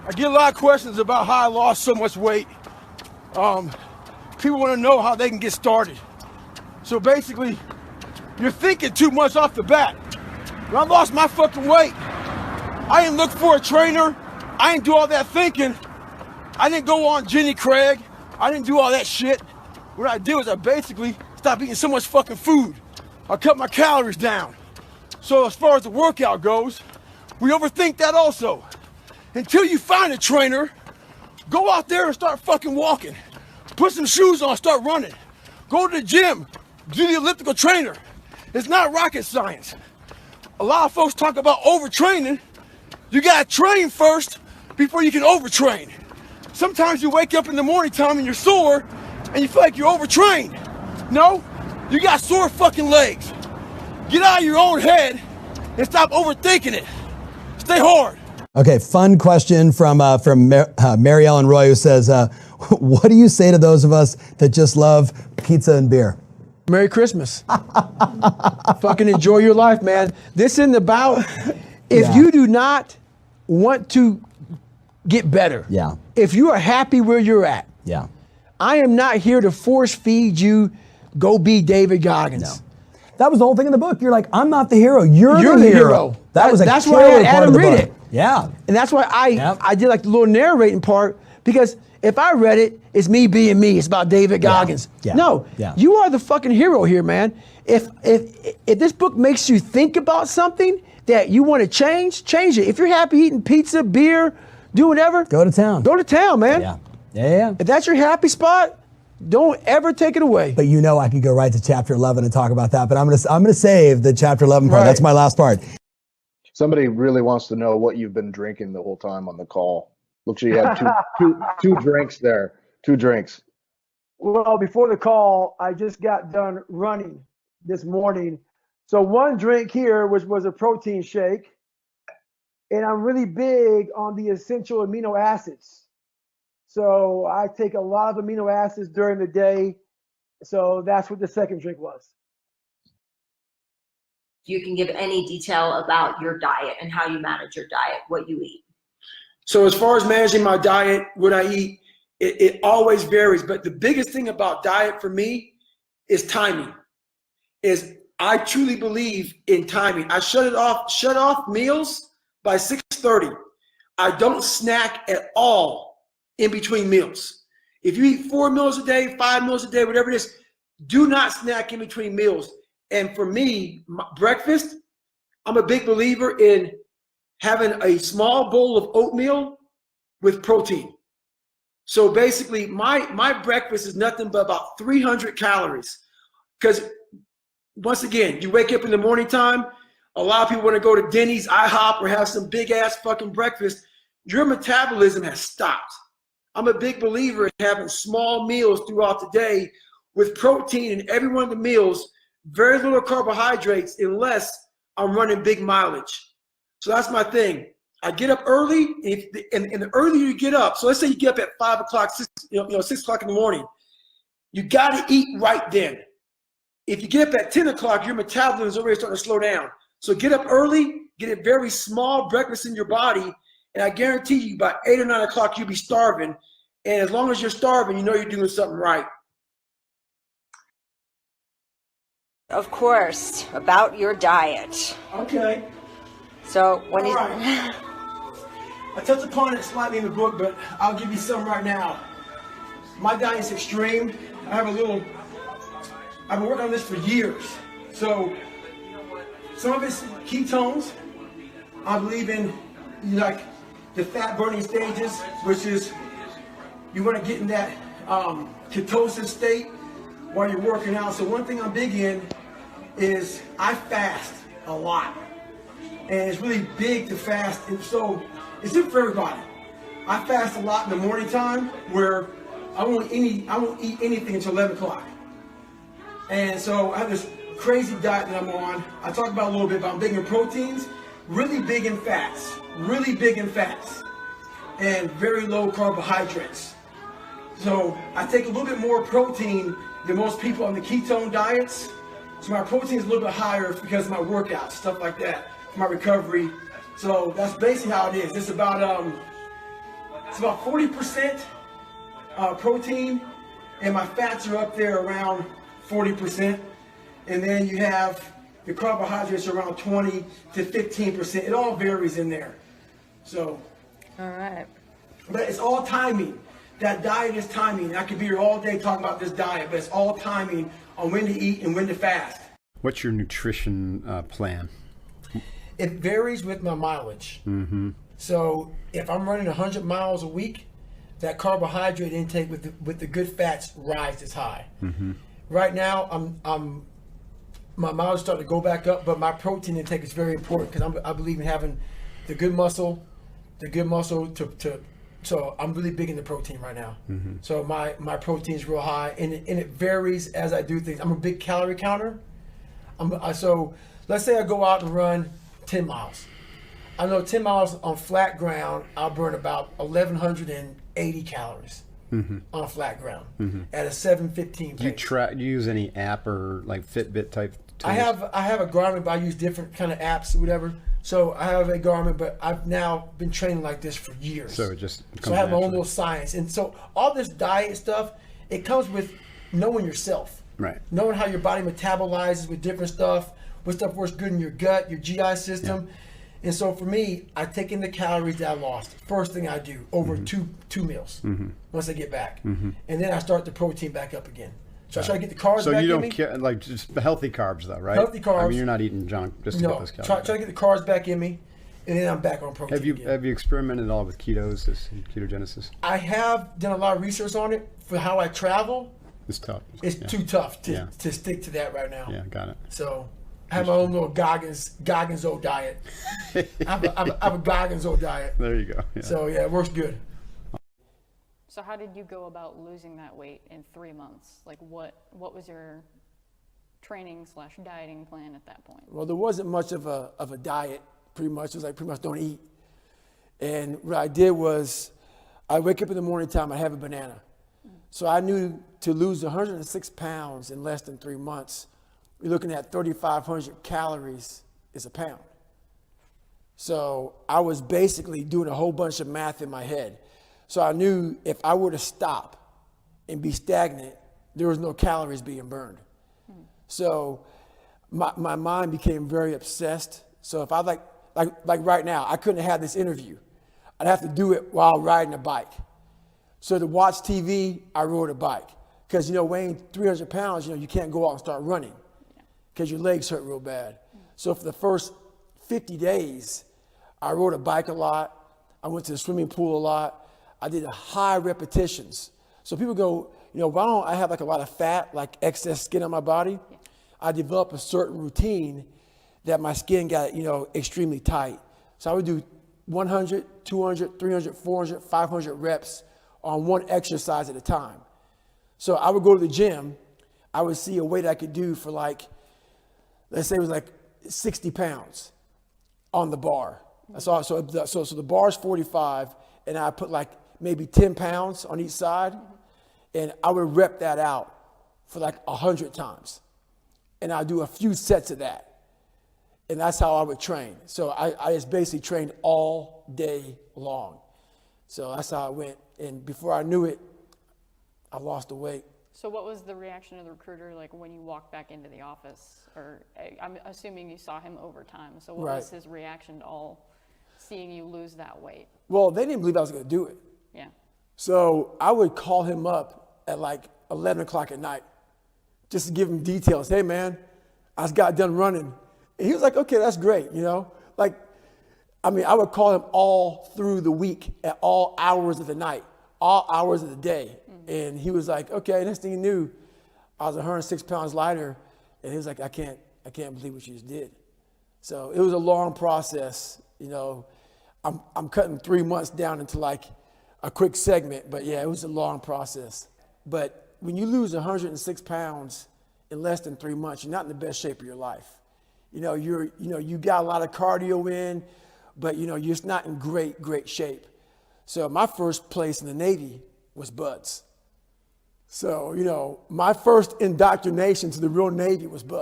I get a lot of questions about how I lost so much weight. People want to know how they can get started. So basically, you're thinking too much off the bat. When I lost my fucking weight, I didn't look for a trainer. I didn't do all that thinking. I didn't go on Jenny Craig. I didn't do all that shit. What I did was I basically stopped eating so much fucking food. I cut my calories down. So as far as the workout goes, we overthink that also. Until you find a trainer, go out there and start fucking walking. Put some shoes on, start running. Go to the gym, do the elliptical trainer. It's not rocket science. A lot of folks talk about overtraining. You gotta train first before you can overtrain. Sometimes you wake up in the morning time and you're sore and you feel like you're overtrained. No, you got sore fucking legs. Get out of your own head and stop overthinking it. Stay hard. Okay, fun question from Mary Ellen Roy, who says, what do you say to those of us that just love pizza and beer? Merry Christmas. Fucking enjoy your life, man. This isn't about, if you do not want to get better, if you are happy where you're at, I am not here to force feed you, go be David Goggins. No. That was the whole thing in the book. You're like, I'm not the hero, you're the hero. That's why I had Adam read it. Yeah. And that's why I did like the little narrating part, because if I read it, it's me being me. It's about David Goggins. No, you are the fucking hero here, man. If this book makes you think about something that you want to change it. If you're happy eating pizza, beer, do whatever. Go to town. Go to town, man. Yeah. If that's your happy spot, don't ever take it away. But you know I could go right to chapter 11 and talk about that, but I'm gonna save the chapter 11 part. Right. That's my last part. Somebody really wants to know what you've been drinking the whole time on the call. Looks like you had two drinks there. 2 drinks. Well, before the call, I just got done running this morning. So one drink here, which was a protein shake, and I'm really big on the essential amino acids. So I take a lot of amino acids during the day. So that's what the second drink was. You can give any detail about your diet and how you manage your diet, what you eat. So as far as managing my diet, what I eat, it always varies. But the biggest thing about diet for me is timing. I truly believe in timing. I shut off meals by 6:30. I don't snack at all in between meals. If you eat 4 meals a day, 5 meals a day, whatever it is, do not snack in between meals. And for me, breakfast, I'm a big believer in having a small bowl of oatmeal with protein. So basically, my breakfast is nothing but about 300 calories. Because once again, you wake up in the morning time, a lot of people want to go to Denny's, IHOP, or have some big ass fucking breakfast. Your metabolism has stopped. I'm a big believer in having small meals throughout the day with protein in every one of the meals. Very little carbohydrates unless I'm running big mileage. So that's my thing. I get up early, and the earlier you get up, so let's say you get up at 5 o'clock, 6 o'clock in the morning, you got to eat right then. If you get up at 10 o'clock, your metabolism is already starting to slow down. So get up early, get a very small breakfast in your body, and I guarantee you by 8 or 9 o'clock, you'll be starving. And as long as you're starving, you know you're doing something right. Of course, about your diet. Okay. So when I touched upon it slightly in the book, but I'll give you some right now. My diet's extreme. I've been working on this for years. So some of it's ketones. I believe in like the fat burning stages, which is you want to get in that ketosis state while you're working out. So one thing I'm big in is I fast a lot. And it's really big to fast. And so it's good for everybody. I fast a lot in the morning time where I won't eat anything until 11 o'clock. And so I have this crazy diet that I'm on. I talk about a little bit, but I'm big in proteins, really big in fats, and very low carbohydrates. So I take a little bit more protein than most people on the ketone diets. So my protein is a little bit higher because of my workouts, stuff like that, my recovery. So that's basically how it is. It's about It's about 40% protein, and my fats are up there around 40%. And then you have the carbohydrates around 20 to 15%. It all varies in there. So, All right. but it's all timing. That diet is timing. I could be here all day talking about this diet, but it's all timing on when to eat and when to fast. What's your nutrition plan? It varies with my mileage. Mm-hmm. So if I'm running 100 miles a week, that carbohydrate intake with the good fats rises high. Mm-hmm. Right now, my mileage starting to go back up, but my protein intake is very important because I believe in having the good muscle so I'm really big into protein right now. Mm-hmm. So my protein is real high, and it varies as I do things. I'm a big calorie counter. So let's say I go out and run 10 miles. I know 10 miles on flat ground, I'll burn about 1,180 calories on flat ground at a 7:15 Do you pace. do you use any app or like Fitbit type tools? I have a Garmin, but I use different kind of apps, whatever. So I have a Garmin, but I've now been training like this for years. So it just comes So I have my own naturally. little science, and so all this diet stuff, it comes with knowing yourself, Right. knowing how your body metabolizes with different stuff, what stuff works good in your gut, your GI system. And so for me, I take in the calories that I lost. First thing I do over two meals once I get back, and then I start the protein back up again. So I try to get the carbs So back you in me. don't care, like just the healthy carbs though, right? Healthy I carbs. mean, you're not eating junk just to get No, those calories. try to get the carbs back in me, and then I'm back on protein again. Have you experimented at all with ketogenesis? I have done a lot of research on it for how I travel. It's tough. It's Yeah. too tough Yeah. to stick to that right now. Yeah, got it. So I have my own little Goggins-o diet. I have a Goggins-o diet. There you go. Yeah. So yeah, it works good. So how did you go about losing that weight in 3 months? Like what was your training/dieting plan at that point? Well, there wasn't much of a diet. Pretty much, it was like pretty much don't eat. And what I did was, I wake up in the morning time, I have a banana. So I knew to lose 106 pounds in less than 3 months, you're looking at 3,500 calories is a pound. So I was basically doing a whole bunch of math in my head. So I knew if I were to stop and be stagnant, there was no calories being burned. So my mind became very obsessed. So if I like right now, I couldn't have this interview. I'd have to do it while riding a bike. So to watch TV, I rode a bike. Because, weighing 300 pounds, you can't go out and start running because your legs hurt real bad. So for the first 50 days, I rode a bike a lot. I went to the swimming pool a lot. I did high repetitions. So people go, why don't I have like a lot of fat, like excess skin on my body? I developed a certain routine that my skin got, extremely tight. So I would do 100, 200, 300, 400, 500 reps on one exercise at a time. So I would go to the gym. I would see a weight I could do for like, let's say it was like 60 pounds on the bar. So the bar is 45, and I put like maybe 10 pounds on each side, and I would rep that out for like 100 times. And I'd do a few sets of that. And that's how I would train. So I just basically trained all day long. So that's how it went. And before I knew it, I lost the weight. So what was the reaction of the recruiter like when you walked back into the office? Or I'm assuming you saw him over time. So what was his reaction to all seeing you lose that weight? Well, they didn't believe I was going to do it. Yeah. So I would call him up at like 11 o'clock at night just to give him details. Hey, man, I just got done running. And he was like, okay, that's great, I would call him all through the week at all hours of the night, all hours of the day. And he was like, okay, next thing you knew, I was 106 pounds lighter. And he was like, I can't believe what you just did. So it was a long process. I'm cutting 3 months down into like a quick segment, but yeah, it was a long process. But when you lose 106 pounds in less than 3 months, you're not in the best shape of your life. You got a lot of cardio in, but you're just not in great shape. So my first place in the Navy was buds. So, my first indoctrination to the real Navy was buds.